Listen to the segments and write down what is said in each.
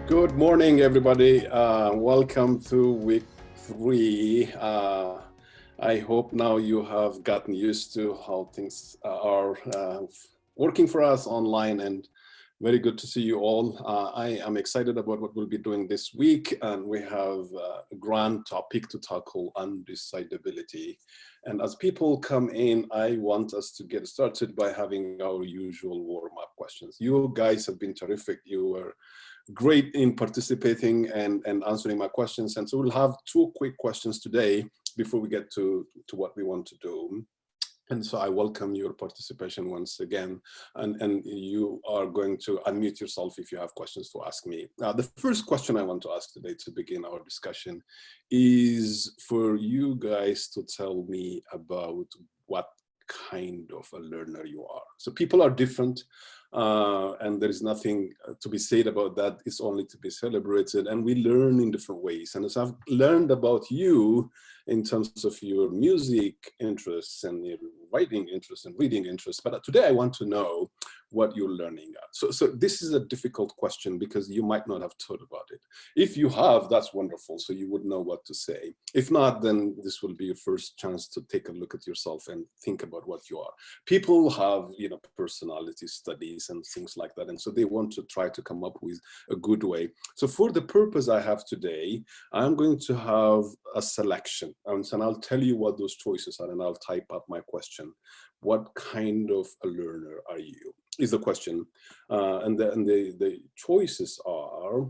Good morning, everybody. Welcome to week 3. I hope now you have gotten used to how things are working for us online, and very good to see you all. I am excited about what we'll be doing this week, and we have a grand topic to tackle: undecidability. And as people come in, I want us to get started by having our usual warm-up questions. You guys have been terrific. You were great in participating and answering my questions. And so we'll have 2 quick questions today before we get to what we want to do. And so I welcome your participation once again. And you are going to unmute yourself if you have questions to ask me. The first question I want to ask today to begin our discussion is for you guys to tell me about what kind of a learner you are. So people are different. And there is nothing to be said about that. It's only to be celebrated, and we learn in different ways. And as I've learned about you in terms of your music interests and your writing interests and reading interests, but today I want to know what you're learning at. So this is a difficult question because you might not have thought about it. If you have, that's wonderful, so you would know what to say. If not, then this will be your first chance to take a look at yourself and think about what you are. People have, personality studies and things like that, and so they want to try to come up with a good way. So for the purpose I have today, I'm going to have a selection, and I'll tell you what those choices are, and I'll type up my question. What kind of a learner are you? Is the question. And the choices are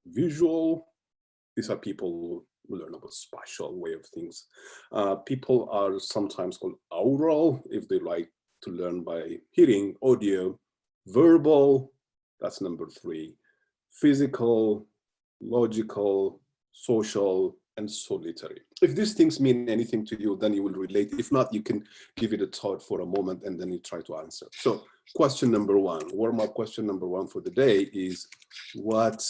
visual. These are people who learn about spatial way of things. People are sometimes called aural, if they like to learn by hearing, audio. Verbal, that's number 3. Physical, logical, social, and solitary. If these things mean anything to you, then you will relate. If not, you can give it a thought for a moment and then you try to answer. So question number 1, warm-up question number 1 for the day is, what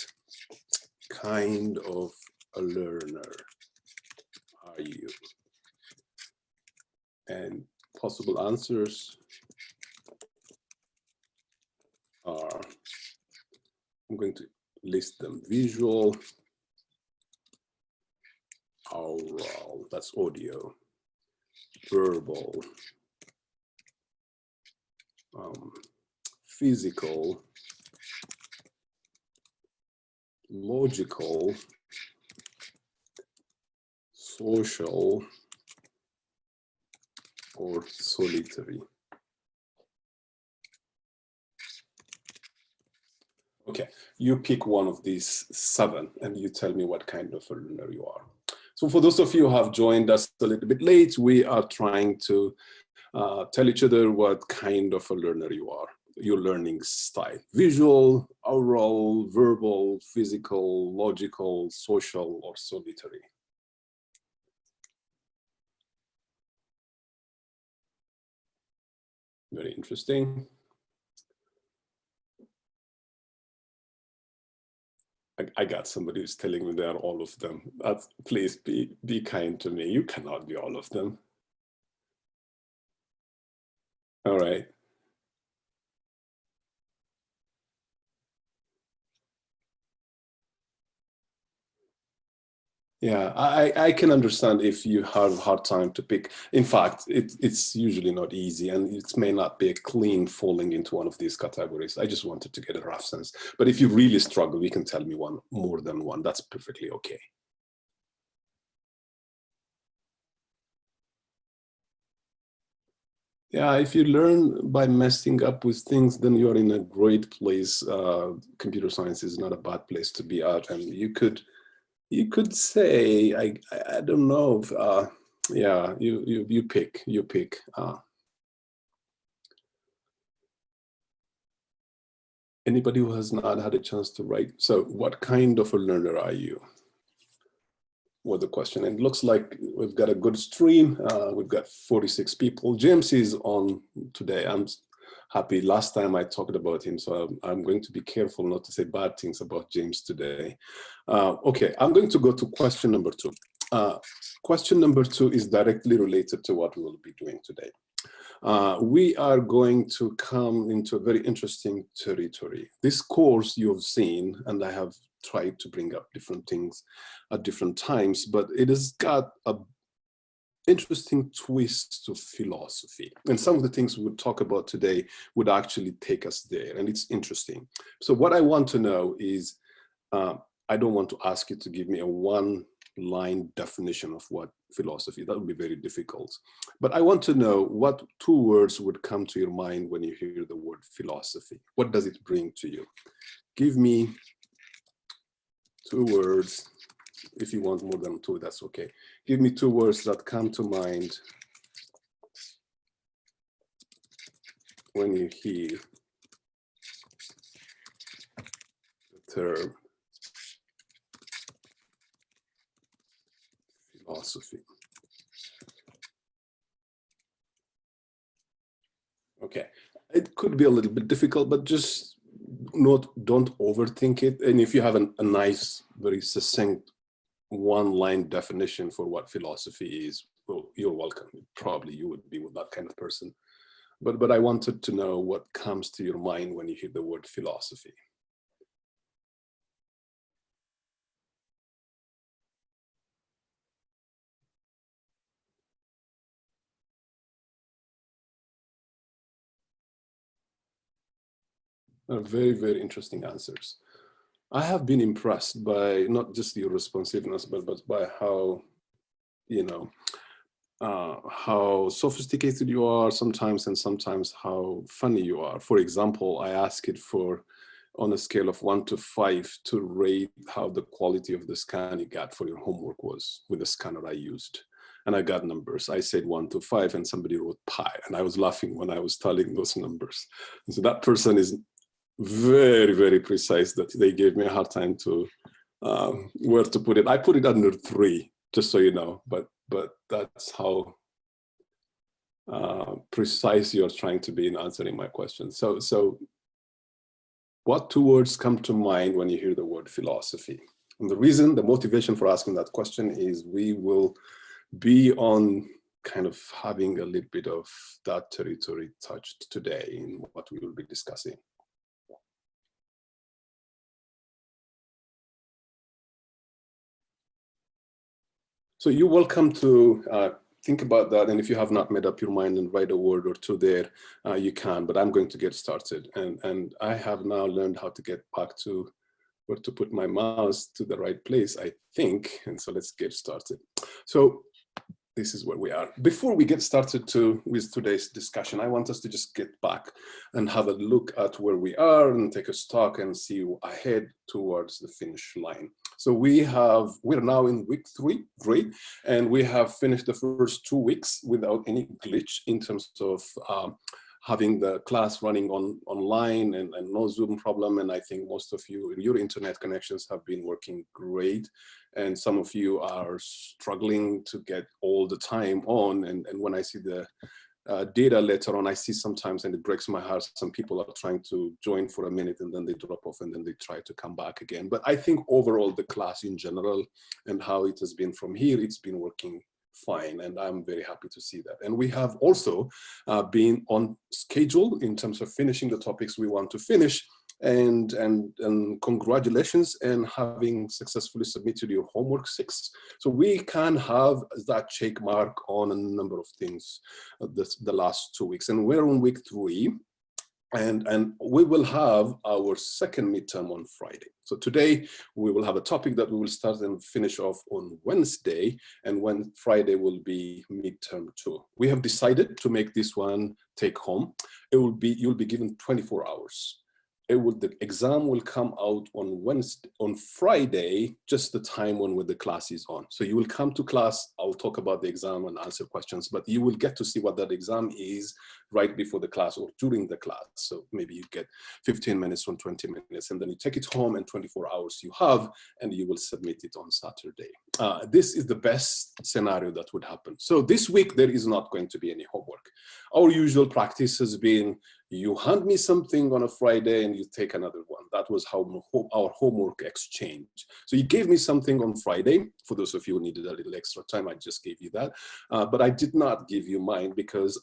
kind of a learner are you? And possible answers are, I'm going to list them: visual, aural, that's audio; verbal, physical; logical; social; or solitary. Okay, you pick one of these 7 and you tell me what kind of a learner you are. So for those of you who have joined us a little bit late, we are trying to tell each other what kind of a learner you are, your learning style: visual, oral, verbal, physical, logical, social, or solitary. Very interesting. I got somebody who's telling me they are all of them. Please be kind to me. You cannot be all of them. All right. Yeah, I can understand if you have a hard time to pick. In fact, it's usually not easy, and it may not be a clean falling into one of these categories. I just wanted to get a rough sense. But if you really struggle, you can tell me more than one. That's perfectly okay. Yeah, if you learn by messing up with things, then you're in a great place. Computer science is not a bad place to be at, and you could say, I don't know. Yeah, you pick. Anybody who has not had a chance to write. So what kind of a learner are you? Was the question. And it looks like we've got a good stream. We've got 46 people. James is on today. I'm happy. Last time I talked about him, so I'm going to be careful not to say bad things about James today. Okay, I'm going to go to question number 2. Question number 2 is directly related to what we will be doing today. We are going to come into a very interesting territory. This course you've seen, and I have tried to bring up different things at different times, but it has got a interesting twist to philosophy. And some of the things we'll talk about today would actually take us there, and it's interesting. So what I want to know is, I don't want to ask you to give me a one-line definition of what philosophy, that would be very difficult. But I want to know what two words would come to your mind when you hear the word philosophy. What does it bring to you? Give me two words. If you want more than two, that's okay. Give me two words that come to mind when you hear the term philosophy. Okay, it could be a little bit difficult, but just don't overthink it. And if you have a nice, very succinct one-line definition for what philosophy is, well, you're welcome. Probably you would be with that kind of person. But I wanted to know what comes to your mind when you hear the word philosophy. Very, very interesting answers. I have been impressed by not just your responsiveness, but by how, you know, how sophisticated you are sometimes, and sometimes how funny you are. For example, I asked it for, on a scale of 1 to 5, to rate how the quality of the scan you got for your homework was with the scanner I used. And I got numbers. I said 1 to 5, and somebody wrote pi. And I was laughing when I was telling those numbers. And so that person is very, very precise, that they gave me a hard time to where to put it. I put it under 3, just so you know, but that's how precise you're trying to be in answering my question. So what two words come to mind when you hear the word philosophy? And the motivation for asking that question is we will be on kind of having a little bit of that territory touched today in what we will be discussing. So you're welcome to think about that. And if you have not made up your mind and write a word or two there, you can, but I'm going to get started. And I have now learned how to get back to where to put my mouse to the right place, I think. And so let's get started. So this is where we are. Before we get started with today's discussion, I want us to just get back and have a look at where we are and take a stock and see ahead towards the finish line. So we're now in week 3, great. And we have finished the first 2 weeks without any glitch in terms of having the class running online and no Zoom problem. And I think most of you, your internet connections have been working great. And some of you are struggling to get all the time on. And when I see the data later on, I see sometimes, and it breaks my heart, some people are trying to join for a minute and then they drop off and then they try to come back again. But I think overall the class in general and how it has been from here, it's been working fine, and I'm very happy to see that. And we have also been on schedule in terms of finishing the topics we want to finish, and congratulations and having successfully submitted your homework 6. So we can have that check mark on a number of things the last 2 weeks, and we're on week 3. And we will have our second midterm on Friday. So today we will have a topic that we will start and finish off on Wednesday, and when Friday will be midterm 2. We have decided to make this one take home. You'll be given 24 hours. The exam will come out on Friday, just the time when the class is on. So you will come to class, I'll talk about the exam and answer questions, but you will get to see what that exam is right before the class or during the class. So maybe you get 15 minutes or 20 minutes, and then you take it home, and 24 hours you have, and you will submit it on Saturday. This is the best scenario that would happen. So this week, there is not going to be any homework. Our usual practice has been, you hand me something on a Friday and you take another one. That was how our homework exchanged. So you gave me something on Friday. For those of you who needed a little extra time, I just gave you that. But I did not give you mine, because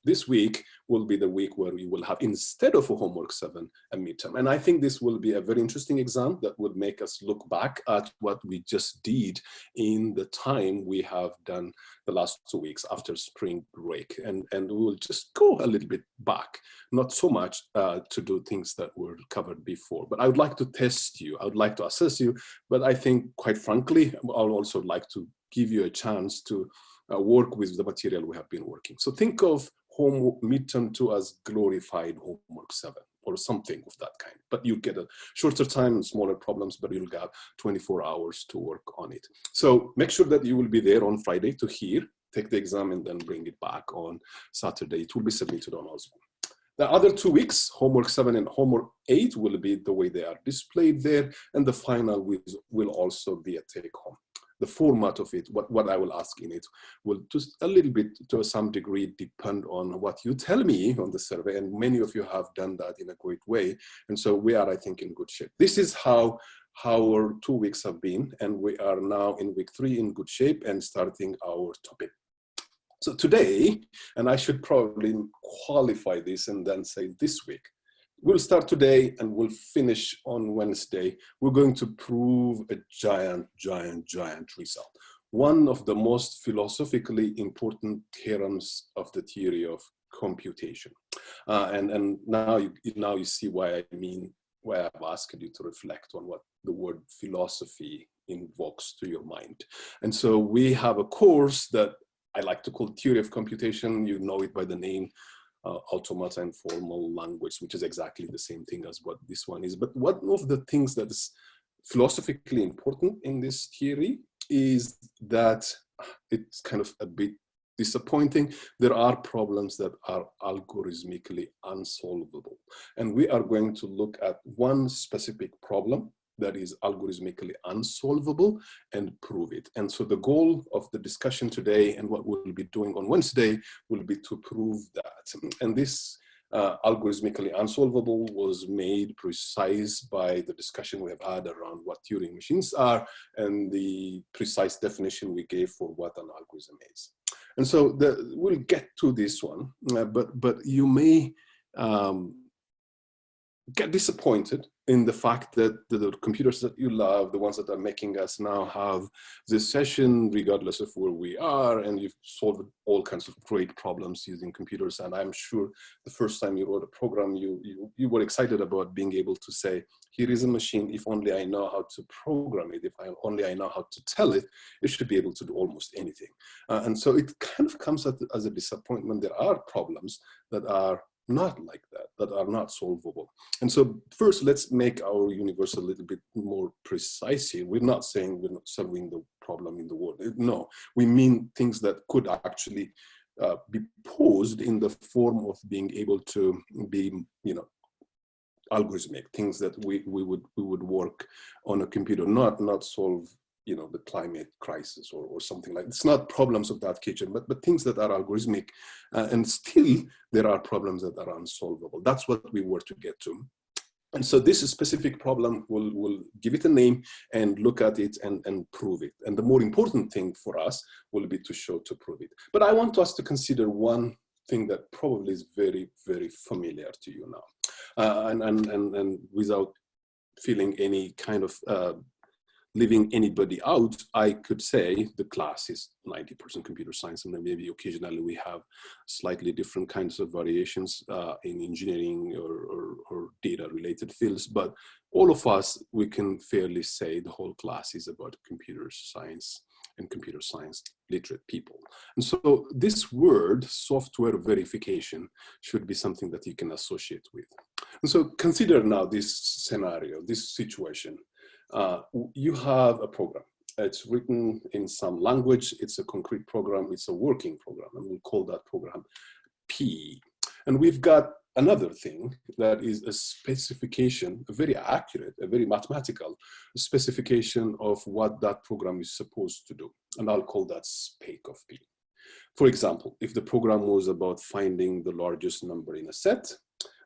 this week will be the week where we will have, instead of a homework 7, a midterm. And I think this will be a very interesting exam that would make us look back at what we just did in the time we have done the last 2 weeks after spring break. And we will just go a little bit back, not so much to do things that were covered before. But I would like to test you. I would like to assess you. But I think, quite frankly, I'll also like to give you a chance to work with the material we have been working. So think of midterm 2 as glorified homework 7 or something of that kind. But you get a shorter time and smaller problems, but you'll get 24 hours to work on it. So make sure that you will be there on Friday to hear, take the exam, and then bring it back on Saturday. It will be submitted on Osmo. The other 2 weeks, homework 7 and homework 8, will be the way they are displayed there. And the final will also be a take home. The format of it, what I will ask in it, will just a little bit, to some degree, depend on what you tell me on the survey. And many of you have done that in a great way. And so we are, I think, in good shape. This is how our 2 weeks have been. And we are now in week 3 in good shape and starting our topic. So today, and I should probably qualify this and then say this week, we'll start today and we'll finish on Wednesday. We're going to prove a giant result. One of the most philosophically important theorems of the theory of computation. And now you see why I've asked you to reflect on what the word philosophy invokes to your mind. And so we have a course that I like to call Theory of Computation. You know it by the name Automata and Formal Language, which is exactly the same thing as what this one is. But one of the things that is philosophically important in this theory is that it's kind of a bit disappointing. There are problems that are algorithmically unsolvable. And we are going to look at one specific problem that is algorithmically unsolvable and prove it. And so the goal of the discussion today and what we'll be doing on Wednesday will be to prove that. And this algorithmically unsolvable was made precise by the discussion we have had around what Turing machines are and the precise definition we gave for what an algorithm is. And so we'll get to this one, but you may get disappointed in the fact that the computers that you love, the ones that are making us now have this session, regardless of where we are, and you've solved all kinds of great problems using computers. And I'm sure the first time you wrote a program, you were excited about being able to say, here is a machine, if only I know how to program it, if only I know how to tell it, it should be able to do almost anything. And so it kind of comes as a disappointment. There are problems that are not like that, that are not solvable. And so first, let's make our universe a little bit more precise here. We're not saying we're not solving the problem in the world. No, we mean things that could actually be posed in the form of being able to be, algorithmic, things that we would work on a computer, not solve the climate crisis or something like that. It's not problems of that kitchen, but things that are algorithmic, and still there are problems that are unsolvable. That's what we were to get to. And so this specific problem, we'll give it a name and look at it and prove it. And the more important thing for us will be to prove it. But I want us to consider one thing that probably is very, very familiar to you now. And without feeling any kind of leaving anybody out, I could say the class is 90% computer science, and then maybe occasionally we have slightly different kinds of variations in engineering or data-related fields. But all of us, we can fairly say the whole class is about computer science and computer science literate people. And so this word, software verification, should be something that you can associate with. And so consider now this scenario, this situation. You have a program. It's written in some language. It's a concrete program. It's a working program, and we'll call that program P. And we've got another thing that is a specification, a very accurate, a very mathematical specification of what that program is supposed to do. And I'll call that spec of P. For example, if the program was about finding the largest number in a set,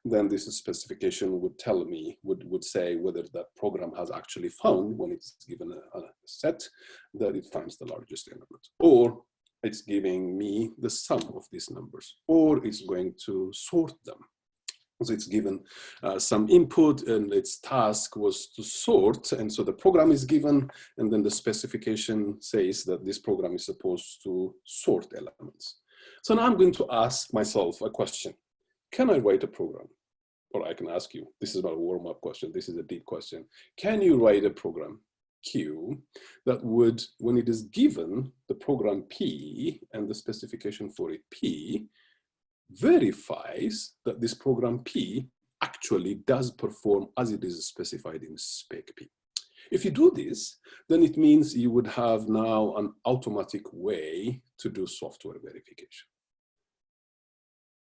then this specification would tell me, would say whether that program has actually found, when it's given a set, that it finds the largest element. Or it's giving me the sum of these numbers, or it's going to sort them. So it's given some input, and its task was to sort. And so the program is given, and then the specification says that this program is supposed to sort elements. So now I'm going to ask myself a question. Can I write a program? Or I can ask you, this is not a warm-up question, this is a deep question. Can you write a program, Q, that would, when it is given the program P and the specification for it, P, verifies that this program P actually does perform as it is specified in spec P. If you do this, then it means you would have now an automatic way to do software verification.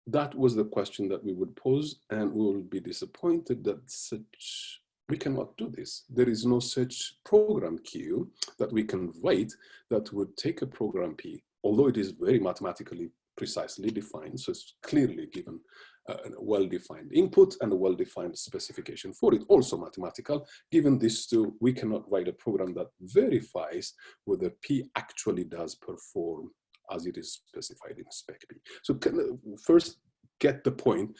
That was the question that we would pose, and we will be disappointed that we cannot do this. There is no such program Q that we can write that would take a program P, although it is very mathematically precisely defined, so it's clearly given a well-defined input and a well-defined specification for it, also mathematical. Given these two, we cannot write a program that verifies whether P actually does perform as it is specified in spec P. So first get the point.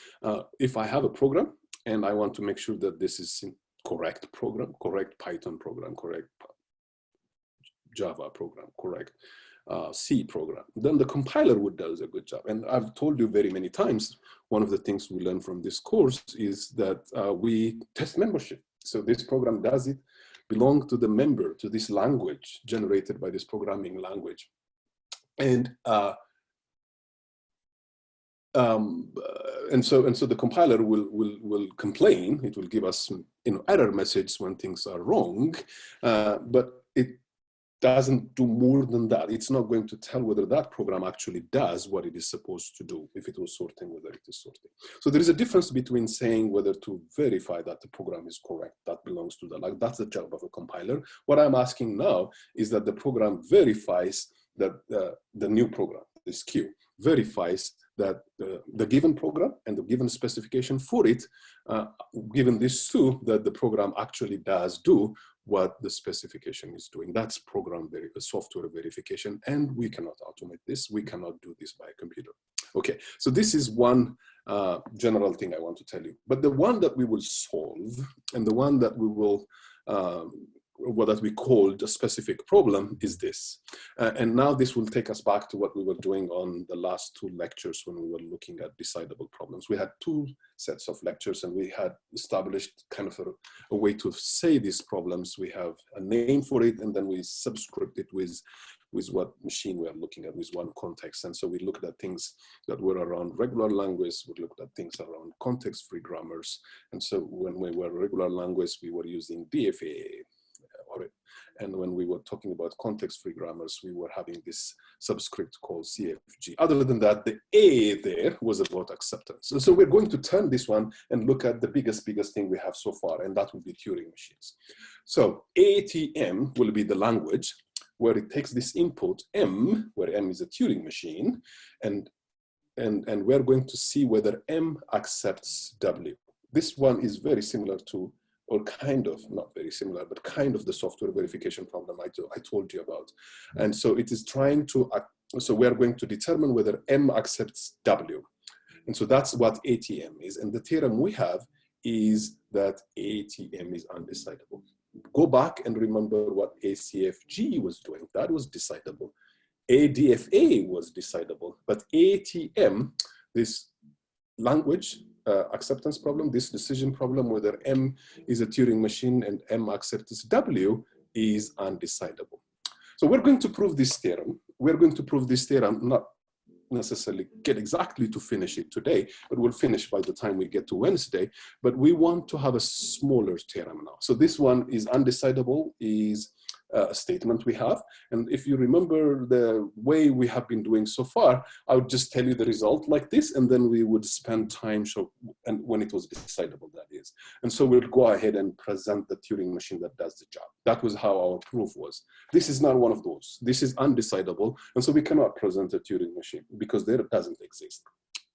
If I have a program and I want to make sure that this is correct program, correct Python program, correct Java program, correct C program, then the compiler would do a good job. And I've told you very many times, one of the things we learn from this course is that we test membership. So this program, does it belong to the member, to this language generated by this programming language? And so the compiler will complain. It will give us error message when things are wrong, but it doesn't do more than that. It's not going to tell whether that program actually does what it is supposed to do, if it was sorting, whether it is sorting. So there is a difference between saying whether to verify that the program is correct, that belongs to the, like, that's the job of a compiler. What I'm asking now is that the program verifies that the new program, this Q, verifies that the given program and the given specification for it, given these two, that the program actually does do what the specification is doing. That's software verification, and we cannot automate this. We cannot do this by a computer. Okay, so this is one general thing I want to tell you. But the one that we will solve, and the one that we will what we called a specific problem, is this. And now this will take us back to what we were doing on the last two lectures when we were looking at decidable problems. We had two sets of lectures, and we had established kind of a way to say these problems. We have a name for it, and then we subscript it with what machine we are looking at, with one context. And so we looked at things that were around regular language, we looked at things around context-free grammars. And so when we were regular language, we were using DFA. And when we were talking about context-free grammars, we were having this subscript called CFG. Other than that, the A there was about acceptance. So we're going to turn this one and look at the biggest thing we have so far, and that will be Turing machines. So ATM will be the language where it takes this input M, where M is a Turing machine, and we're going to see whether M accepts W. This one is very similar to, or kind of, not very similar, but kind of the software verification problem I told you about. And so it is trying to, so we're going to determine whether M accepts W. And so that's what ATM is. And the theorem we have is that ATM is undecidable. Go back and remember what ACFG was doing. That was decidable. ADFA was decidable. But ATM, this language acceptance problem, this decision problem, whether M is a Turing machine and M accepts W, is undecidable. So we're going to prove this theorem. We're going to prove this theorem, not necessarily get exactly to finish it today, but we'll finish by the time we get to Wednesday. But we want to have a smaller theorem now. So this one is undecidable, is a statement we have. And if you remember the way we have been doing so far, I would just tell you the result like this, and then we would spend time and when it was decidable, that is. And so we'll go ahead and present the Turing machine that does the job. That was how our proof was. This is not one of those. This is undecidable, and so we cannot present a Turing machine because there doesn't exist.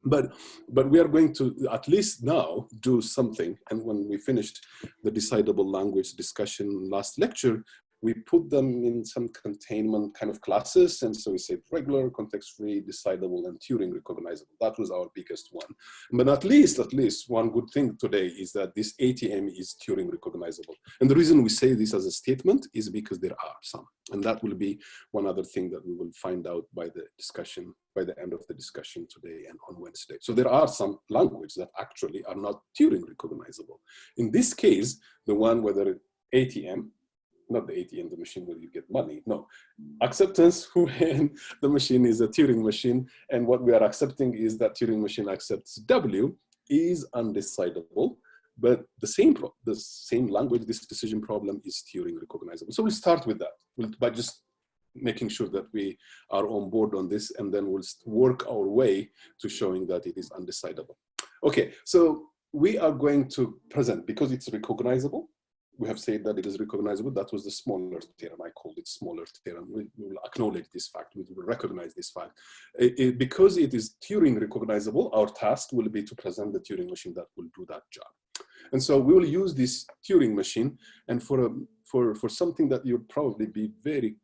But we are going to at least now do something. And when we finished the decidable language discussion last lecture, we put them in some containment kind of classes. And so we say regular, context-free, decidable, and Turing recognizable. That was our biggest one. But at least one good thing today is that this ATM is Turing recognizable. And the reason we say this as a statement is because there are some. And that will be one other thing that we will find out by the discussion, by the end of the discussion today and on Wednesday. So there are some languages that actually are not Turing recognizable. In this case, the one whether ATM, not the ATM, the machine where you get money, no. Acceptance when the machine is a Turing machine, and what we are accepting is that Turing machine accepts W is undecidable, but the same language, this decision problem is Turing recognizable. So we'll start with that by just making sure that we are on board on this, and then we'll work our way to showing that it is undecidable. Okay, so we are going to present, because it's recognizable, we have said that it is recognizable. That was the smaller theorem. I called it smaller theorem. We will acknowledge this fact. We will recognize this fact. Because it is Turing recognizable, our task will be to present the Turing machine that will do that job. And so we will use this Turing machine, and for something that you'll probably be very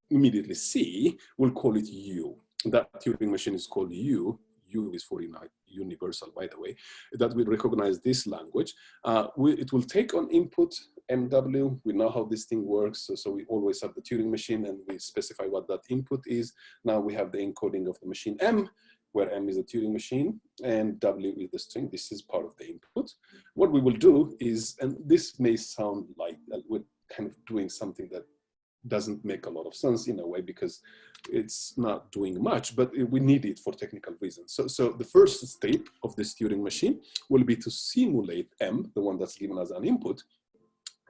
immediately see, we'll call it U. That Turing machine is called U. U is for universal, by the way, that will recognize this language. It will take on input MW. We know how this thing works. So we always have the Turing machine, and we specify what that input is. Now we have the encoding of the machine M, where M is a Turing machine and W is the string. This is part of the input. What we will do is, and this may sound like we're kind of doing something that doesn't make a lot of sense in a way, because it's not doing much, but we need it for technical reasons. So the first step of this Turing machine will be to simulate M, the one that's given as an input,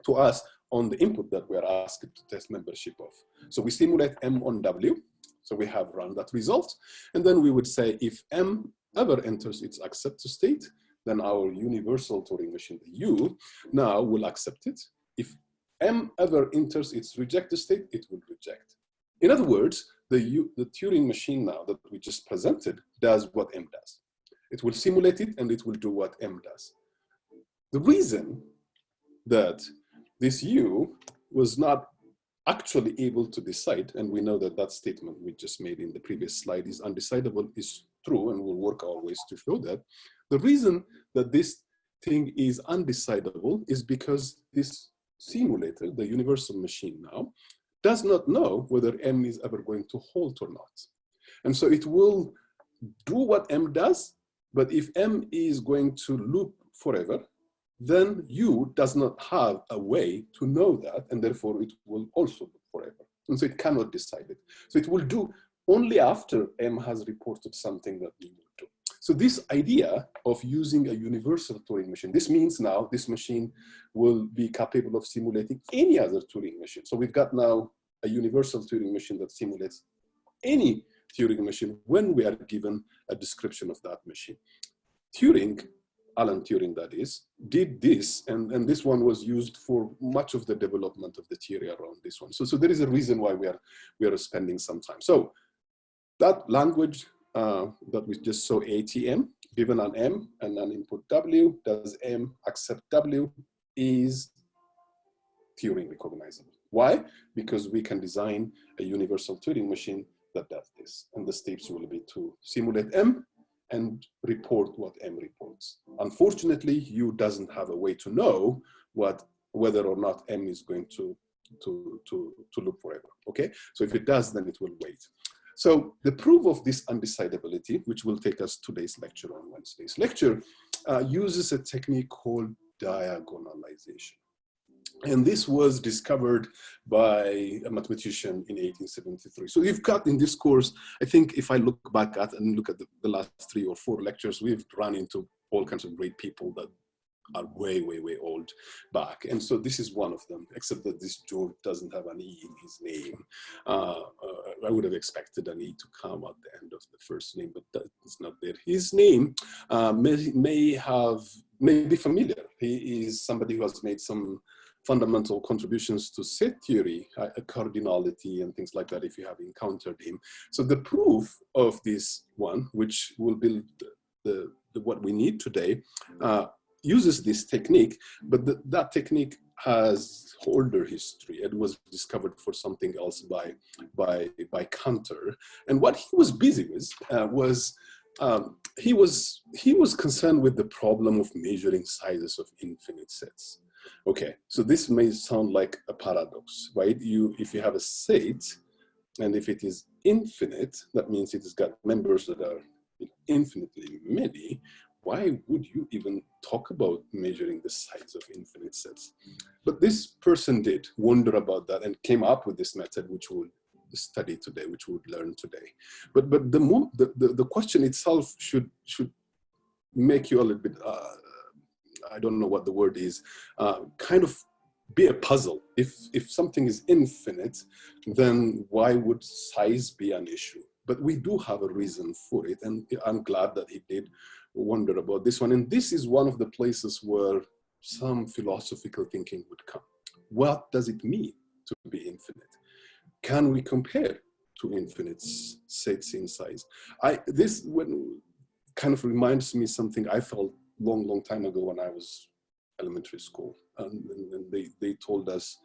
to us on the input that we are asked to test membership of. So we simulate M on W. So we have run that result. And then we would say if M ever enters its accept state, then our universal Turing machine, the U, now will accept it. If M ever enters its reject state, it will reject. In other words, the Turing machine now that we just presented does what M does. It will simulate it, and it will do what M does. The reason that this U was not actually able to decide, and we know that that statement we just made in the previous slide is undecidable, is true, and we'll work our ways to show that. The reason that this thing is undecidable is because this simulator, the universal machine now, does not know whether M is ever going to halt or not. And so it will do what M does, but if M is going to loop forever, then U does not have a way to know that, and therefore it will also loop forever. And so it cannot decide it. So it will do only after M has reported something that we will do. So this idea of using a universal Turing machine, this means now this machine will be capable of simulating any other Turing machine. So we've got now a universal Turing machine that simulates any Turing machine when we are given a description of that machine. Turing, Alan Turing that is, did this, and this one was used for much of the development of the theory around this one. So there is a reason why we are spending some time. So that language that we just saw, ATM, given an M and an input W, does M accept W, is Turing recognizable. Why? Because we can design a universal Turing machine that does this. And the steps will be to simulate M and report what M reports. Unfortunately, U doesn't have a way to know whether or not M is going to loop forever, okay? So if it does, then it will wait. So the proof of this undecidability, which will take us today's lecture on Wednesday's lecture, uses a technique called diagonalization. And this was discovered by a mathematician in 1873. So you've got in this course, I think if I look back at and look at the last 3 or 4 lectures, we've run into all kinds of great people that are way, way, way old back. And so this is one of them, except that this George doesn't have an E in his name. I would have expected an E to come at the end of the first name, but that's not there. His name may be familiar. He is somebody who has made some fundamental contributions to set theory, cardinality and things like that, if you have encountered him. So the proof of this one, which will build what we need today, uses this technique, but that technique has older history. It was discovered for something else by Cantor. And what he was busy with was he was concerned with the problem of measuring sizes of infinite sets. Okay, so this may sound like a paradox, right? If you have a set, and if it is infinite, that means it has got members that are infinitely many. Why would you even talk about measuring the size of infinite sets? But this person did wonder about that and came up with this method, which we'll study today, which we'll learn today. But the question itself should make you a little bit, I don't know what the word is, kind of be a puzzle. If something is infinite, then why would size be an issue? But we do have a reason for it, and I'm glad that he did wonder about this one. And this is one of the places where some philosophical thinking would come. What does it mean to be infinite? Can we compare to infinite sets in size? This kind of reminds me something I felt long time ago when I was elementary school, and they told us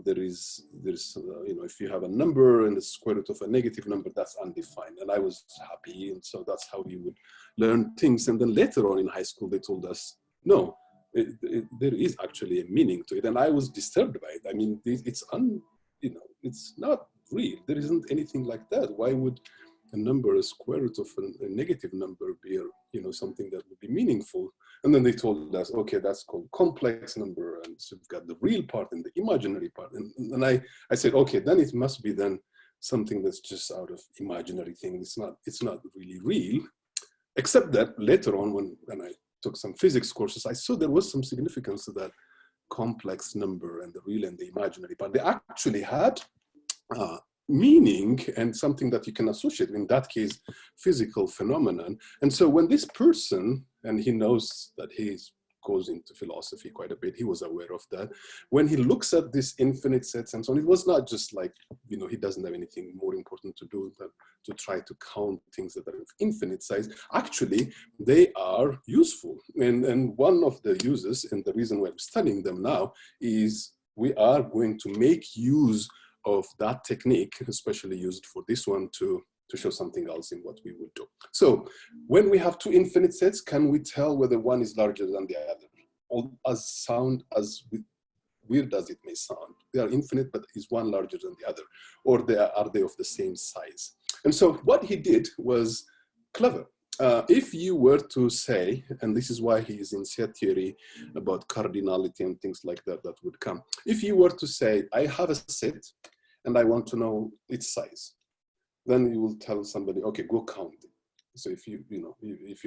there's if you have a number and the square root of a negative number, that's undefined. And I was happy, and so that's how we would learn things. And then later on in high school, they told us, no, there is actually a meaning to it. And I was disturbed by it. I mean, it's not real. There isn't anything like that. Why would a number, a square root of a negative number, be something that would be meaningful? And then they told us, okay, that's called complex number, and so we've got the real part and the imaginary part. And I said, okay, then it must be then something that's just out of imaginary thing. It's not really real, except that later on when I took some physics courses, I saw there was some significance to that complex number and the real and the imaginary part. They actually had meaning and something that you can associate, in that case, physical phenomenon. And so when this person, and he knows that he goes into philosophy quite a bit, he was aware of that. When he looks at this infinite sets and so on, it was not just like, he doesn't have anything more important to do than to try to count things that are of infinite size. Actually, they are useful. And one of the uses, and the reason why I'm studying them now, is we are going to make use of that technique, especially used for this one, to show something else in what we would do. So when we have two infinite sets, can we tell whether one is larger than the other? Or as weird as it may sound, they are infinite, but is one larger than the other? Or are they of the same size? And so what he did was clever. If you were to say, and this is why he is in set theory about cardinality and things like that would come. If you were to say, I have a set and I want to know its size, then you will tell somebody, okay, go count it. So if you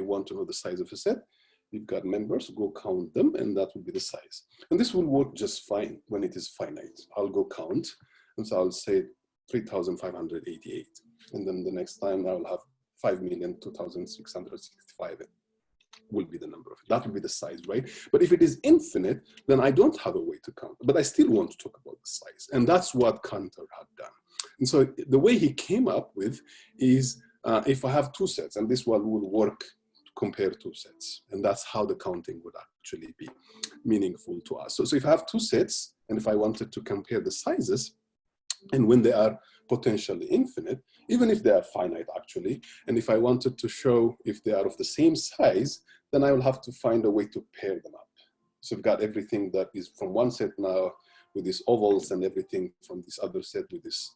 want to know the size of a set, you've got members, go count them, and that will be the size. And this will work just fine when it is finite. I'll go count, and so I'll say 3,588. And then the next time I'll have 5,002,665 will be the number of it. That will be the size, right? But if it is infinite, then I don't have a way to count, but I still want to talk about the size. And that's what Cantor had done. And so the way he came up with is, if I have two sets, and this one will work to compare two sets, and that's how the counting would actually be meaningful to us. So if I have two sets, and if I wanted to compare the sizes, and when they are potentially infinite, even if they are finite actually, and if I wanted to show if they are of the same size, then I will have to find a way to pair them up. So I've got everything that is from one set now with these ovals, and everything from this other set with these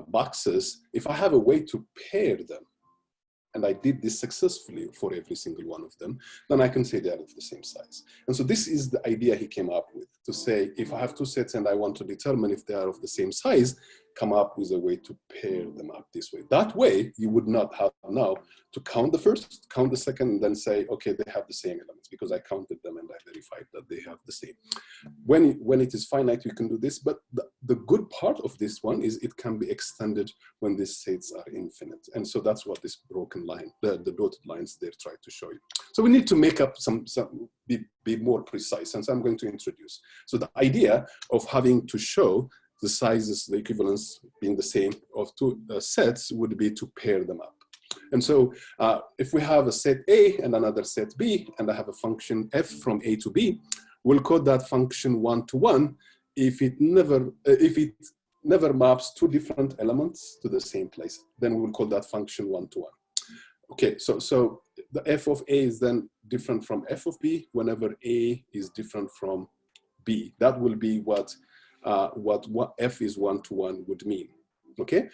boxes. If I have a way to pair them, and I did this successfully for every single one of them, then I can say they are of the same size. And so this is the idea he came up with, to say, if I have two sets and I want to determine if they are of the same size, come up with a way to pair them up this way. That way, you would not have now to count the first, count the second, and then say, okay, they have the same elements, because I counted them and I verified that they have the same. When it is finite, you can do this, but the good part of this one is it can be extended when these sets are infinite. And so that's what this broken line, the dotted lines there try to show you. So we need to make up be more precise, and so I'm going to introduce. So the idea of having to show the sizes, the equivalence being the same of two sets would be to pair them up. And so if we have a set A and another set B, and I have a function f from A to B, We'll call that function one-to-one if it never maps two different elements to the same place. Then we will call that function one-to-one. Okay, so the f of A is then different from f of B whenever A is different from B. That will be what f is one-to-one would mean. Okay,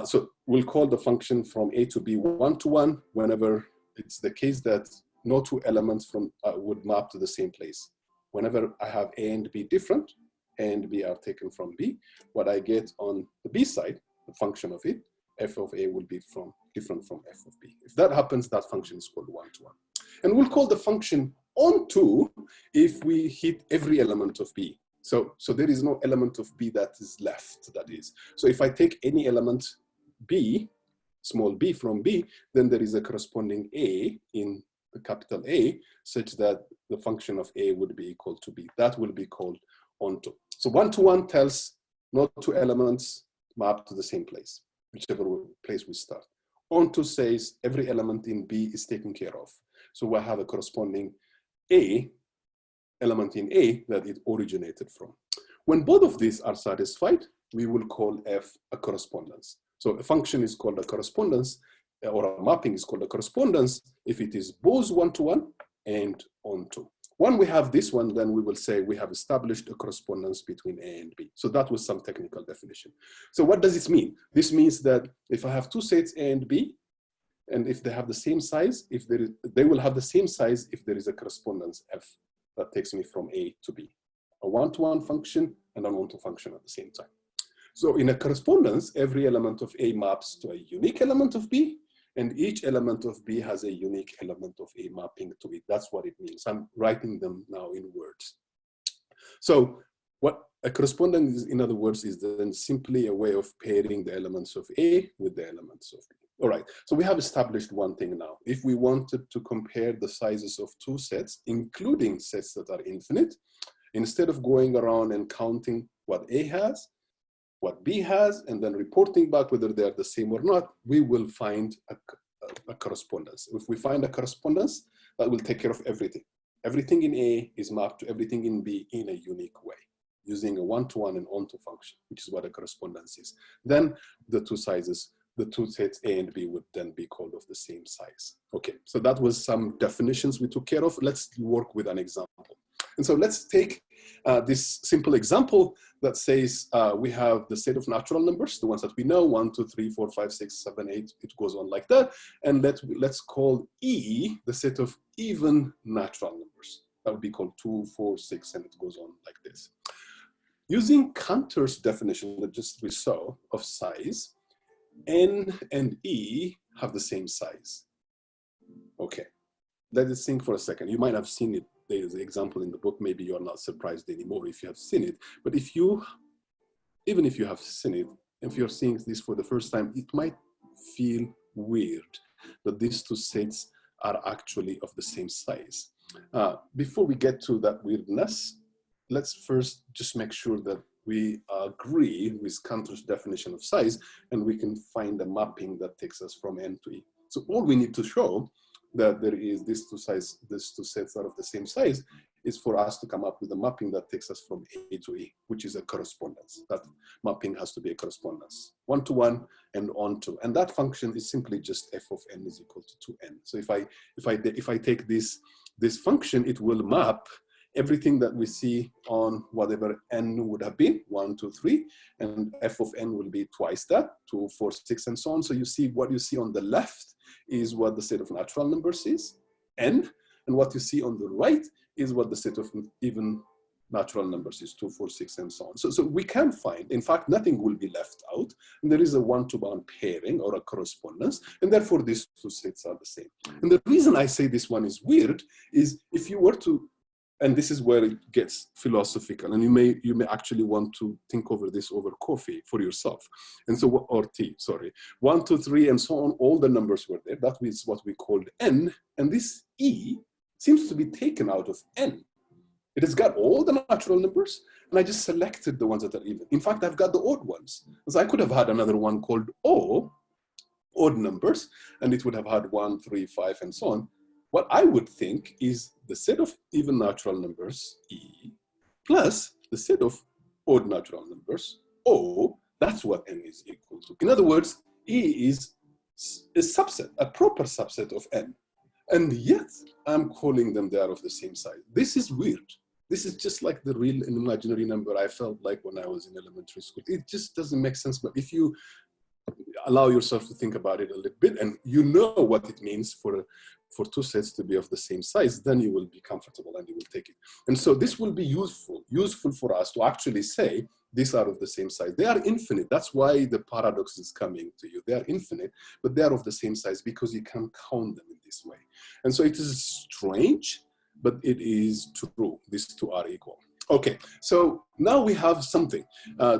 so we'll call the function from A to B one-to-one whenever it's the case that no two elements from would map to the same place. Whenever I have A and B different, A and B are taken from B, what I get on the B side, the function of it, f of A will be different from f of B. If that happens, that function is called one-to-one. And we'll call the function onto if we hit every element of B. So there is no element of B that is left, that is. So if I take any element B, small b from B, then there is a corresponding A in the capital A, such that the function of A would be equal to B. That will be called onto. So one-to-one tells no two elements map to the same place, whichever place we start. Onto says every element in B is taken care of. So we'll have a corresponding A, element in A that it originated from. When both of these are satisfied, we will call F a correspondence. So a function is called a correspondence, or a mapping is called a correspondence if it is both one-to-one and onto. When we have this one, then we will say we have established a correspondence between A and B. So that was some technical definition. So what does this mean? This means that if I have two sets A and B, and if they have the same size, they will have the same size if there is a correspondence F that takes me from A to B. A one-to-one function and an onto function at the same time. So in a correspondence, every element of A maps to a unique element of B, and each element of B has a unique element of A mapping to it. That's what it means. I'm writing them now in words. So what a correspondence is, in other words, is then simply a way of pairing the elements of A with the elements of B. All right, so we have established one thing now. If we wanted to compare the sizes of two sets, including sets that are infinite, instead of going around and counting what A has, what B has, and then reporting back whether they are the same or not, we will find a correspondence. If we find a correspondence, that will take care of everything. Everything in A is mapped to everything in B in a unique way, using a one-to-one and onto function, which is what a correspondence is. Then the two sizes, the two sets A and B would then be called of the same size. Okay, so that was some definitions we took care of. Let's work with an example. And so let's take this simple example that says we have the set of natural numbers, the ones that we know, 1, 2, 3, 4, 5, 6, 7, 8, it goes on like that. And let's call E the set of even natural numbers. That would be called 2, 4, 6, and it goes on like this. Using Cantor's definition that just we saw of size, N and E have the same size. Okay, let us think for a second. You might have seen it. There is an example in the book. Maybe you're not surprised anymore if you have seen it. But even if you have seen it, if you're seeing this for the first time, it might feel weird that these two sets are actually of the same size. Before we get to that weirdness, let's first just make sure that we agree with Cantor's definition of size, and we can find a mapping that takes us from N to E. So all we need to show that there is these two sets are of the same size is for us to come up with a mapping that takes us from A to E, which is a correspondence. That mapping has to be a correspondence, one-to-one and onto. And that function is simply just f of n is equal to 2n. So if I take this function, it will map everything that we see on whatever n would have been, 1, 2, 3, and f of n will be twice that, 2, 4, 6, and so on. So you see what you see on the left is what the set of natural numbers is, n, and what you see on the right is what the set of even natural numbers is, 2, 4, 6, and so on. So we can find, in fact, nothing will be left out, and there is a one-to-one pairing or a correspondence, and therefore these two sets are the same. And the reason I say this one is weird is if you were to, and this is where it gets philosophical, and you may actually want to think over this over coffee for yourself, and so, or tea, sorry. 1, 2, 3, and so on, all the numbers were there. That is what we called n, and this E seems to be taken out of n. It has got all the natural numbers, and I just selected the ones that are even. In fact, I've got the odd ones. So I could have had another one called O, odd numbers, and it would have had 1, 3, 5, and so on. what I would think is the set of even natural numbers, E, plus the set of odd natural numbers, O. That's what n is equal to. In other words, E is a subset, a proper subset of n. And yet, I'm calling them they are of the same size. This is weird. This is just like the real and imaginary number I felt like when I was in elementary school. It just doesn't make sense. But if you allow yourself to think about it a little bit, and you know what it means for two sets to be of the same size, then you will be comfortable and you will take it. And so this will be useful for us to actually say these are of the same size. They are infinite. That's why the paradox is coming to you. They are infinite, but they are of the same size because you can count them in this way. And so it is strange, but it is true. These two are equal. Okay, so now we have something.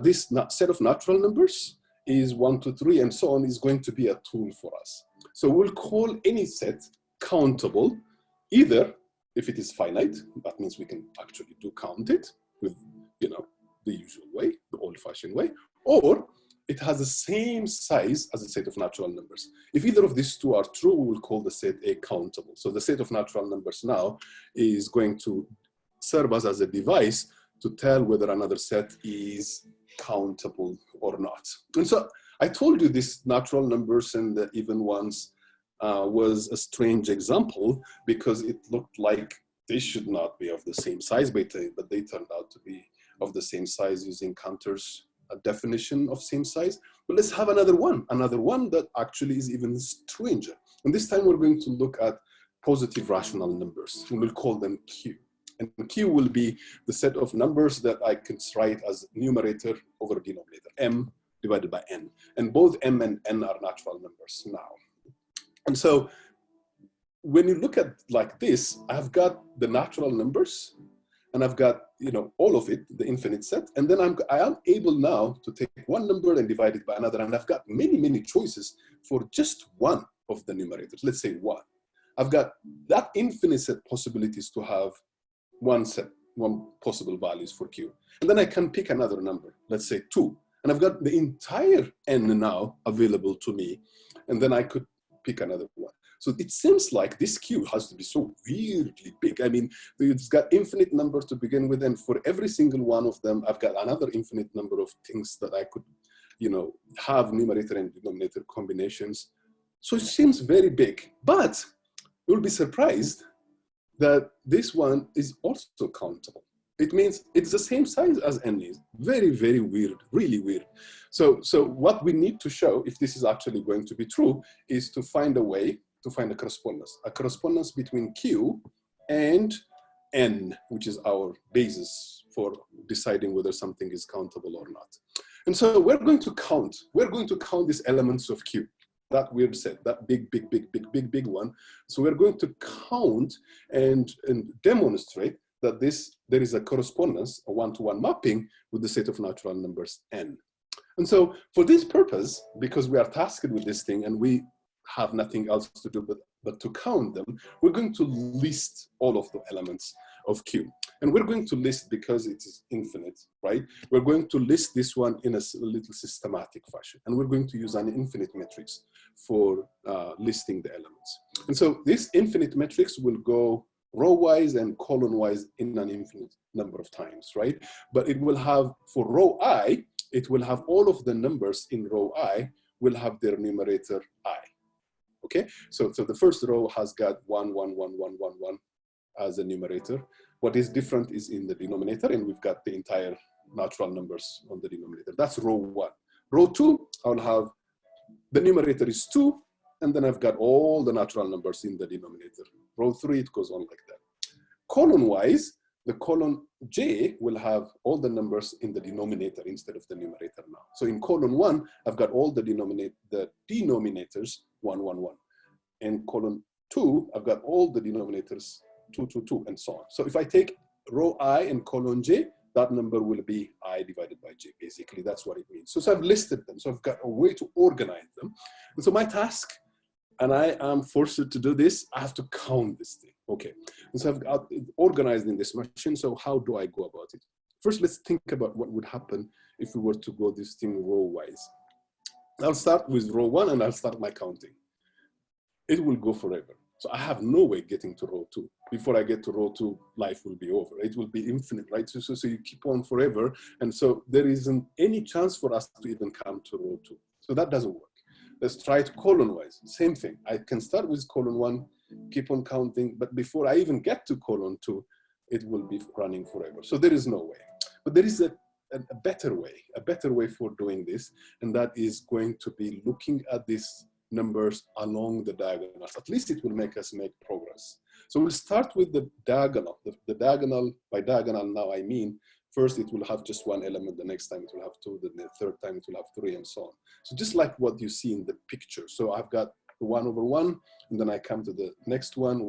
This set of natural numbers is 1, 2, 3, and so on is going to be a tool for us. So we'll call any set countable, either if it is finite, that means we can actually do count it with, you know, the usual way, the old-fashioned way, or it has the same size as a set of natural numbers. If either of these two are true, we will call the set a countable. So the set of natural numbers now is going to serve us as a device to tell whether another set is countable or not. And so I told you this natural numbers and the even ones was a strange example because it looked like they should not be of the same size, but they turned out to be of the same size using Cantor's definition of same size. But let's have another one that actually is even stranger. And this time we're going to look at positive rational numbers. We will call them Q. And Q will be the set of numbers that I can write as numerator over denominator, M divided by N. And both M and N are natural numbers now. And so when you look at like this, I've got the natural numbers and I've got, you know, all of it, the infinite set. And then I am able now to take one number and divide it by another. And I've got many, many choices for just one of the numerators. Let's say 1. I've got that infinite set possibilities to have one possible values for Q. And then I can pick another number, let's say 2. And I've got the entire N now available to me. And then I could pick another one. So it seems like this Q has to be so weirdly big. I mean, it's got infinite numbers to begin with. And for every single one of them, I've got another infinite number of things that I could, you know, have numerator and denominator combinations. So it seems very big, but you'll be surprised that this one is also countable. It means it's the same size as N is. Very, very weird, really weird. So what we need to show, if this is actually going to be true, is to find a way to find a correspondence between Q and N, which is our basis for deciding whether something is countable or not. And so we're going to count these elements of Q. That weird set, that big one. So we're going to count and demonstrate that there is a correspondence, a one-to-one mapping with the set of natural numbers N. And so for this purpose, because we are tasked with this thing and we have nothing else to do but to count them, we're going to list all of the elements of Q. And we're going to list, because it is infinite, right? We're going to list this one in a little systematic fashion. And we're going to use an infinite matrix for listing the elements. And so this infinite matrix will go row-wise and column-wise in an infinite number of times, right? But it will have, for row I, it will have all of the numbers in row I will have their numerator I. Okay, so the first row has got 1, 1, 1, 1, 1, 1 as a numerator. What is different is in the denominator, and we've got the entire natural numbers on the denominator. That's row 1. Row 2, I'll have the numerator is 2, and then I've got all the natural numbers in the denominator. Row 3, it goes on like that. Column-wise, the column J will have all the numbers in the denominator instead of the numerator now. So in column 1, I've got all the denominators 1, 1, 1. In column 2, I've got all the denominators 2, 2, 2, and so on. So if I take row I and column J, that number will be I divided by J. Basically, that's what it means. So I've listed them. So I've got a way to organize them. And so my task, and I am forced to do this, I have to count this thing. Okay. And so I've got it organized in this machine. So how do I go about it? First, let's think about what would happen if we were to go this thing row-wise. I'll start with row 1 and I'll start my counting. it will go forever. So I have no way getting to row 2. Before I get to row 2, life will be over. It will be infinite, right? So you keep on forever. And so there isn't any chance for us to even come to row 2. So that doesn't work. Let's try it colon-wise. Same thing. I can start with colon 1, keep on counting, but before I even get to colon 2, it will be running forever. So there is no way. But there is a better way for doing this, and that is going to be looking at these numbers along the diagonals. At least it will make us make progress. So we'll start with the diagonal. The diagonal, by diagonal now I mean, first it will have just one element, the next time it will have 2, then the third time it will have 3, and so on. So just like what you see in the picture. So I've got 1 over 1, and then I come to the next one, 2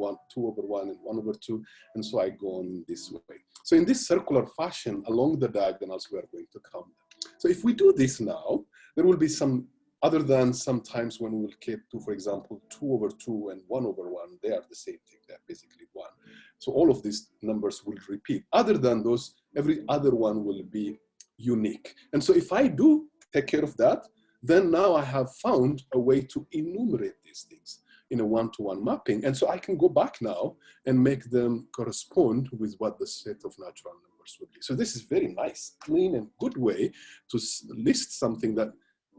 over 1, and 1 over 2, and so I go on this way. So in this circular fashion, along the diagonals, we are going to count them. So if we do this now, there will be some, other than sometimes when we will keep to, for example, 2 over 2 and 1 over 1, they are the same thing, they're basically 1. So all of these numbers will repeat. Other than those, every other one will be unique. And so if I do take care of that, then now I have found a way to enumerate these things in a one-to-one mapping. And so I can go back now and make them correspond with what the set of natural numbers would be. So this is very nice, clean and good way to list something that,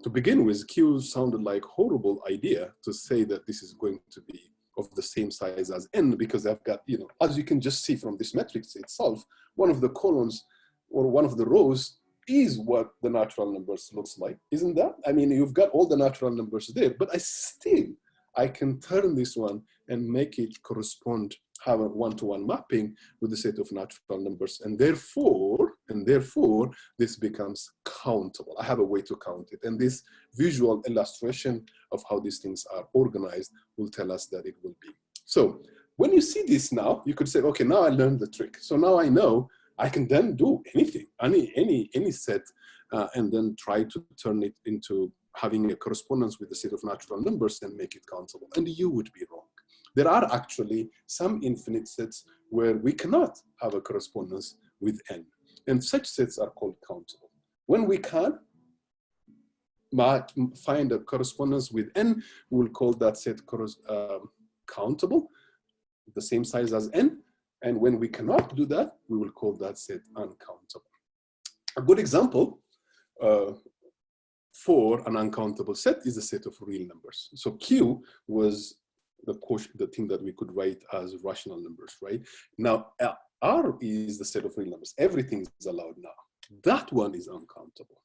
to begin with, Q sounded like a horrible idea to say that this is going to be of the same size as n, because I've got, you know, as you can just see from this matrix itself, one of the columns or one of the rows is what the natural numbers looks like, isn't that? I mean, you've got all the natural numbers there, but I can turn this one and make it correspond, have a one-to-one mapping with the set of natural numbers. And therefore, this becomes countable. I have a way to count it. And this visual illustration of how these things are organized will tell us that it will be. So when you see this now, you could say, okay, now I learned the trick. So now I know I can then do anything, any set, and then try to turn it into having a correspondence with the set of natural numbers and make it countable. And you would be wrong. There are actually some infinite sets where we cannot have a correspondence with n. And such sets are called countable. When we can find a correspondence with n, we'll call that set countable, the same size as n. And when we cannot do that, we will call that set uncountable. A good example for an uncountable set is a set of real numbers. So Q was the thing that we could write as rational numbers, right? Now, R is the set of real numbers. Everything is allowed now. That one is uncountable.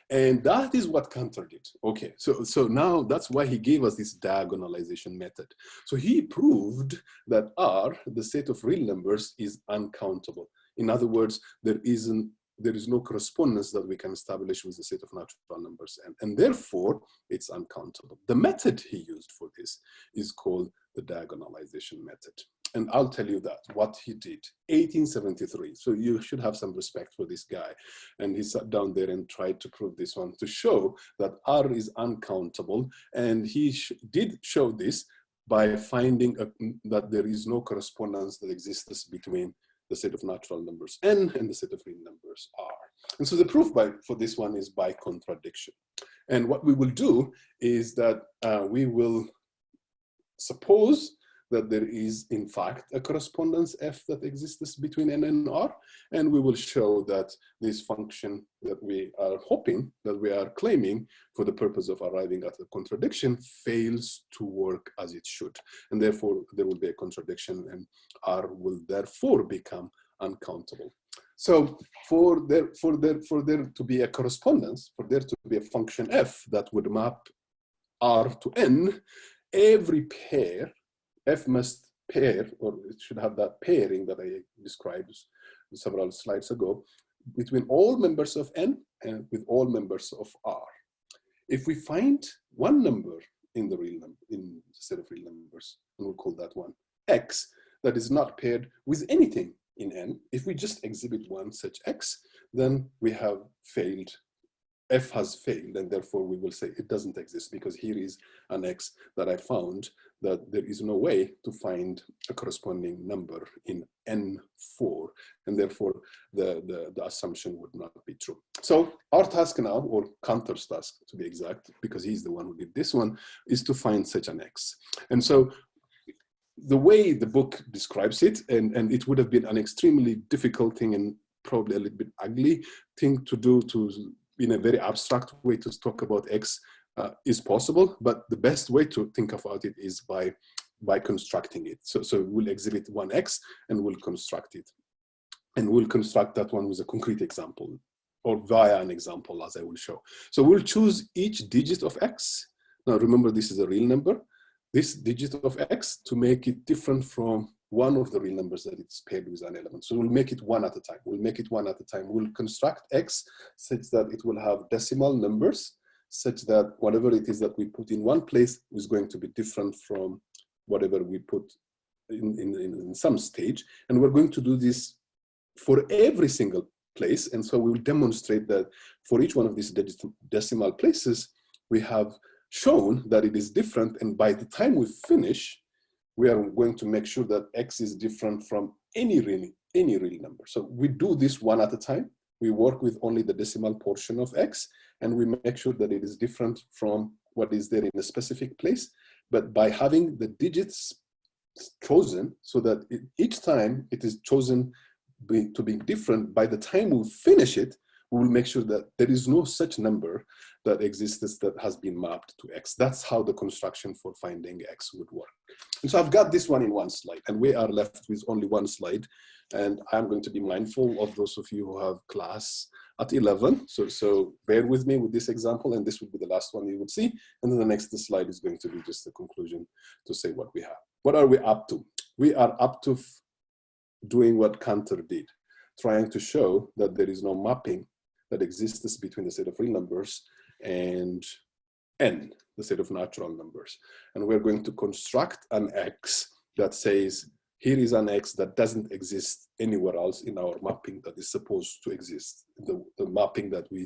And that is what countered it. Okay, so now that's why he gave us this diagonalization method. So he proved that R, the set of real numbers, is uncountable. In other words, there is no correspondence that we can establish with the set of natural numbers, and therefore it's uncountable. The method he used for this is called the diagonalization method. And I'll tell you that, what he did, 1873. So you should have some respect for this guy. And he sat down there and tried to prove this one, to show that R is uncountable. And he did show this by finding that there is no correspondence that exists between the set of natural numbers n and the set of real numbers r. And so the proof for this one is by contradiction. And what we will do is that we will suppose that there is, in fact, a correspondence f that exists between n and r, and we will show that this function that we are hoping, that we are claiming for the purpose of arriving at a contradiction, fails to work as it should. And therefore, there will be a contradiction, and r will therefore become uncountable. So for there to be a correspondence, for there to be a function f that would map r to n, every pair, f must pair, or it should have that pairing that I described several slides ago, between all members of n and with all members of r. If we find one number in the set of real numbers, and we'll call that one x, that is not paired with anything in n, if we just exhibit one such x, then we have failed f has failed, and therefore we will say it doesn't exist because here is an x that I found that there is no way to find a corresponding number in N4, and therefore the assumption would not be true. So our task now, or Cantor's task to be exact, because he's the one who did this one, is to find such an x. And so the way the book describes it, and it would have been an extremely difficult thing and probably a little bit ugly thing to do, to in a very abstract way to talk about x, is possible, but the best way to think about it is by constructing it. So we'll exhibit one x and we'll construct it. And we'll construct that one with a concrete example, or via an example, as I will show. So we'll choose each digit of x. Now remember, this is a real number. This digit of x to make it different from one of the real numbers that it's paired with an element. So we'll make it one at a time. We'll make it one at a time. We'll construct x such that it will have decimal numbers, such that whatever it is that we put in one place is going to be different from whatever we put in some stage. And we're going to do this for every single place. And so we will demonstrate that for each one of these decimal places, we have shown that it is different. And by the time we finish, we are going to make sure that x is different from any real number. So we do this one at a time. We work with only the decimal portion of x, and we make sure that it is different from what is there in a specific place. But by having the digits chosen, so that each time it is chosen to be different, by the time we finish it, we will make sure that there is no such number that exists that has been mapped to x. That's how the construction for finding x would work. And so I've got this one in one slide, and we are left with only one slide. And I'm going to be mindful of those of you who have class at 11. So bear with me with this example, and this will be the last one you would see. And then the next slide is going to be just the conclusion to say what we have. What are we up to? We are up to doing what Cantor did, trying to show that there is no mapping that exists between the set of real numbers and n, the set of natural numbers. And we're going to construct an x that says, here is an x that doesn't exist anywhere else in our mapping that is supposed to exist, the mapping that we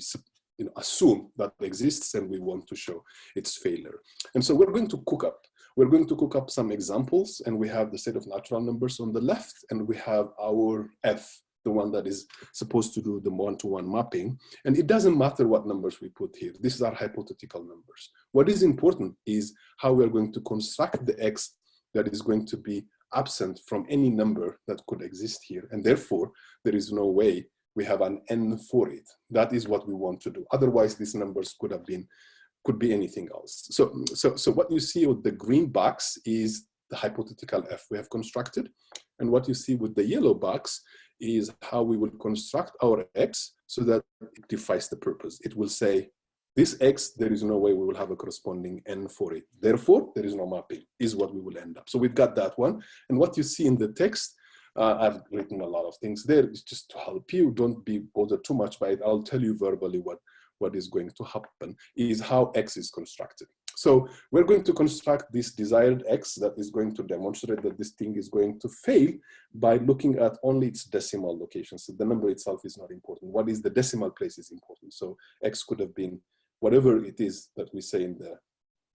assume that exists, and we want to show its failure. And so we're going to cook up some examples, and we have the set of natural numbers on the left, and we have our f, the one that is supposed to do the one-to-one mapping. And it doesn't matter what numbers we put here. These are hypothetical numbers. What is important is how we're going to construct the x that is going to be absent from any number that could exist here. And therefore, there is no way we have an n for it. That is what we want to do. Otherwise, these numbers could be anything else. So what you see with the green box is the hypothetical f we have constructed. And what you see with the yellow box is how we will construct our x so that it defies the purpose. It will say, this x, there is no way we will have a corresponding n for it. Therefore, there is no mapping, is what we will end up. So we've got that one. And what you see in the text, I've written a lot of things there. It's just to help you. Don't be bothered too much by it. I'll tell you verbally what is going to happen, is how x is constructed. So we're going to construct this desired x that is going to demonstrate that this thing is going to fail by looking at only its decimal location. So the number itself is not important. What is the decimal place is important. So x could have been whatever it is that we say in the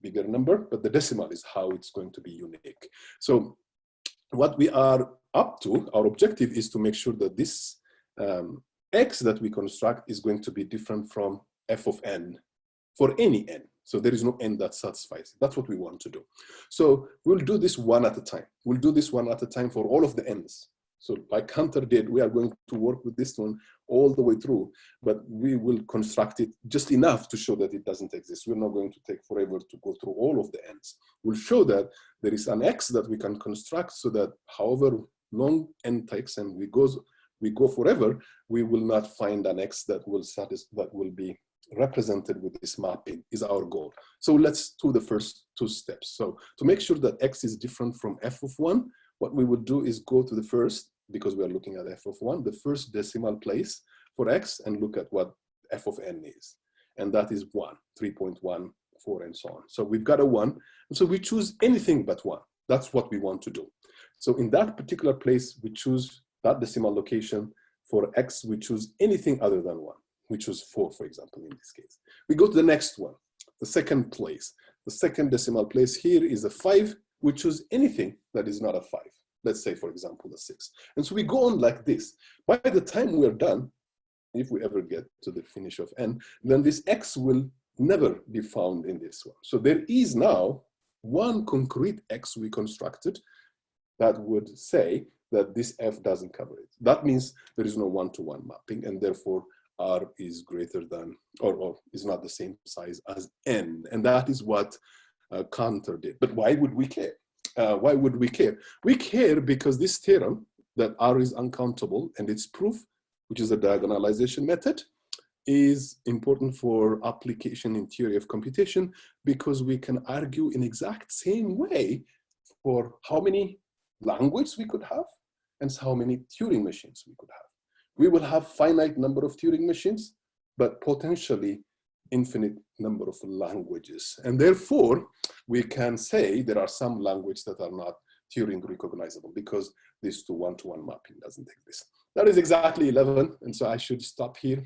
bigger number, but the decimal is how it's going to be unique. So what we are up to, our objective is to make sure that this x that we construct is going to be different from f of n for any n. So there is no n that satisfies it. That's what we want to do. So we'll do this one at a time. We'll do this one at a time for all of the n's. So like Cantor did, we are going to work with this one all the way through, but we will construct it just enough to show that it doesn't exist. We're not going to take forever to go through all of the n's. We'll show that there is an x that we can construct so that however long n takes and we go forever, we will not find an x that will be represented with this mapping is our goal. So let's do the first two steps. So to make sure that x is different from f of 1, what we would do is go to the first, because we are looking at f of 1, the first decimal place for x, and look at what f of n is. And that is 1, 3.14, and so on. So we've got a 1, and so we choose anything but 1. That's what we want to do. So in that particular place, we choose that decimal location. For x, we choose anything other than 1. We choose 4, for example, in this case. We go to the next one, the second place. The second decimal place here is a 5. We choose anything that is not a 5. Let's say, for example, a 6. And so we go on like this. By the time we're done, if we ever get to the finish of n, then this x will never be found in this one. So there is now one concrete x we constructed that would say that this f doesn't cover it. That means there is no one-to-one mapping, and therefore R is greater than, or is not the same size as n. And that is what Cantor did. But why would we care? Why would we care? We care because this theorem that R is uncountable and its proof, which is the diagonalization method, is important for application in theory of computation, because we can argue in exact same way for how many languages we could have and how many Turing machines we could have. We will have finite number of Turing machines, but potentially infinite number of languages. And therefore, we can say there are some languages that are not Turing recognizable because this one-to-one mapping doesn't exist. That is exactly 11, and so I should stop here,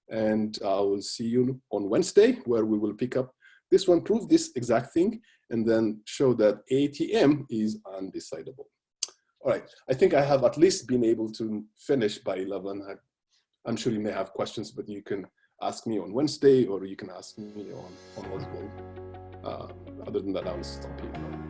and I will see you on Wednesday, where we will pick up this one, prove this exact thing, and then show that ATM is undecidable. All right, I think I have at least been able to finish by 11. I'm sure you may have questions, but you can ask me on Wednesday, or you can ask me on Oswald. Other than that, I will stop here.